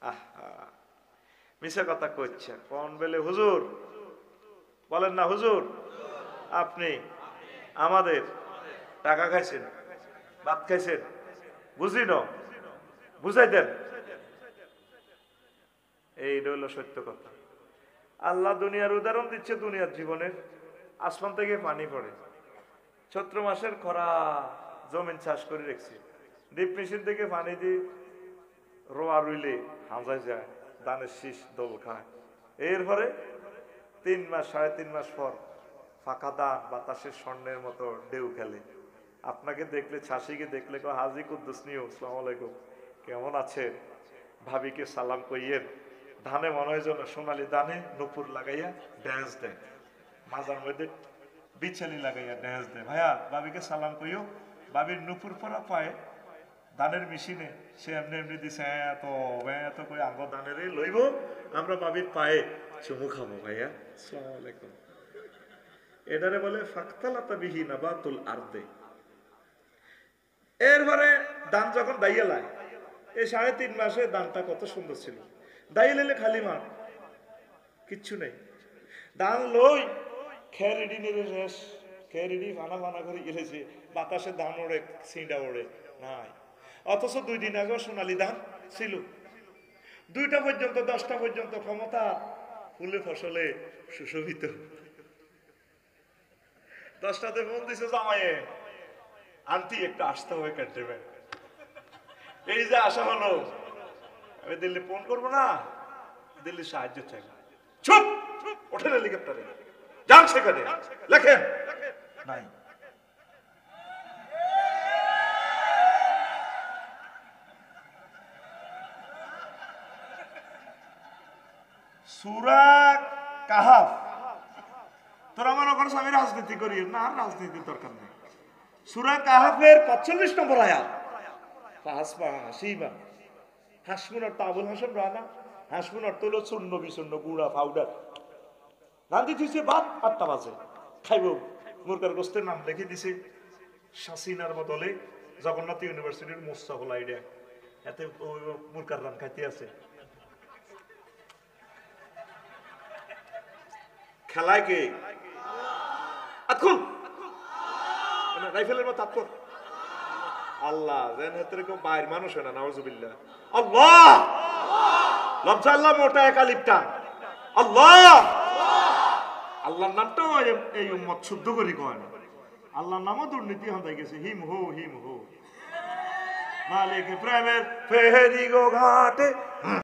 আহা, মিছা কথা কইছে কোন বেলে হুজুর বলেন না, হুজুর আপনি আমাদের টাকা খাইছেন, ভাত খাইছেন, বুঝি না, বুঝাই দেন। এইটা হলো সত্য কথা। আল্লাহ দুনিয়ার উদাহরণ দিচ্ছে, দুনিয়ার জীবনের। আসমান থেকে পানি পড়ে, চৈত্র মাসের খরা, জমিন চাষ করে রেখেছি, ডিপ মেশিন থেকে পানি দিয়ে রোয়া রুইলে হাজায় যায়, ধানের শীষ দোল খায়। এরপরে 3 মাস 3.5 মাস পর ফাঁকা দান বাতাসের স্বর্ণের মতো ঢেউ খেলে। আপনাকে দেখলে, ছাসিকে দেখলে কো হাজি কুদ্দুস নিউ, আসসালামু আলাইকুম, কেমন আছেন? ভাবিকে সালাম কইয়ের। ধানে মনে হয় যেন সোনালি ধানে নুপুর লাগাইয়া ড্যান্স দেয়, মাজার মধ্যে বিছালি লাগাইয়া ড্যান্স দেয়। ভাইয়া ভাবিকে সালাম কইও। ভাবির নুপুর পরা পায় ধানের মেশিনে, সে এমনি এমনি দিছে এত এত করে আঙ্গ ধানের লইব, আমরা ভাবির পায়ে চুমু খাবো। ভাইয়া আসসালামু আলাইকুম। এটারে বলে ফাকতালাতা বিহি নাবাতুল আরদে। এরপরে ধান যখন দাইয়া লাই, এই 3.5 মাসে ধানটা কত সুন্দর ছিল। দাইয়া লাইলে খালি মাঠ, কিচ্ছু নেই। ধান লই খেরিডি নিয়ে শেষ, খেরিডি ফানা ফানা করে গেলেছে, বাতাসে ধান ওড়ে, সিঁড়া ওড়ে নাই। অথচ 2 দিন আগে সোনালি ধান ছিল। 2টা পর্যন্ত 10টা পর্যন্ত ক্ষমতা, ফুলে ফসলে সুশোভিত। 10টাতে ফোন দিছে জামাইয়ে, আন্টি একটু আসতে হবে কাটবে। এই যে আসা হলো, আমি দিল্লি ফোন করবো না, দিল্লি সাহায্য চাই। চুপ, ওঠেন হেলিকপ্টারে, যান সেখানে, লেখেন নাই। সূরা কাহাফ। তোরা মনে করছ আমি রাজনীতি করি না, রাজনীতির দরকার নেই। সূরা কাহাফের 45 নম্বর আয়াত। ফাসবা হাসিবা, হাসমুন অর্থ আবুল হাসেম রানা, হাসমুন অর্থ হলো চূর্ণ বিচূর্ণ গুঁড়া পাউডার। রান্ধি দিছে ভাত 8টা বাজে, খাইব। মুরগার গোস্তের নাম লিখে দিছে শাসিনার বদলে জগন্নাথ ইউনিভার্সিটির মোস্তাফুল আইডিয়া, এতে মুরগার রান খাইতে আছে। খেলায় কে? আতকুল রাইফেলের মতো আতকুল আল্লাহ, যেন এরকম বাইর মানুষ হয় না, নাউজুবিল্লাহ। আল্লাহ লজ্জা, আল্লাহ মোটা এক আলিফ টান, আল্লাহ। আল্লাহর নামটাও এই উম্মত শুদ্ধ করে কয় না। আল্লাহর নামও দুর্নীতি হয়ে গেছে। হিম হো হিম হো, মালিক প্রেমের ফেরি গো ঘাটে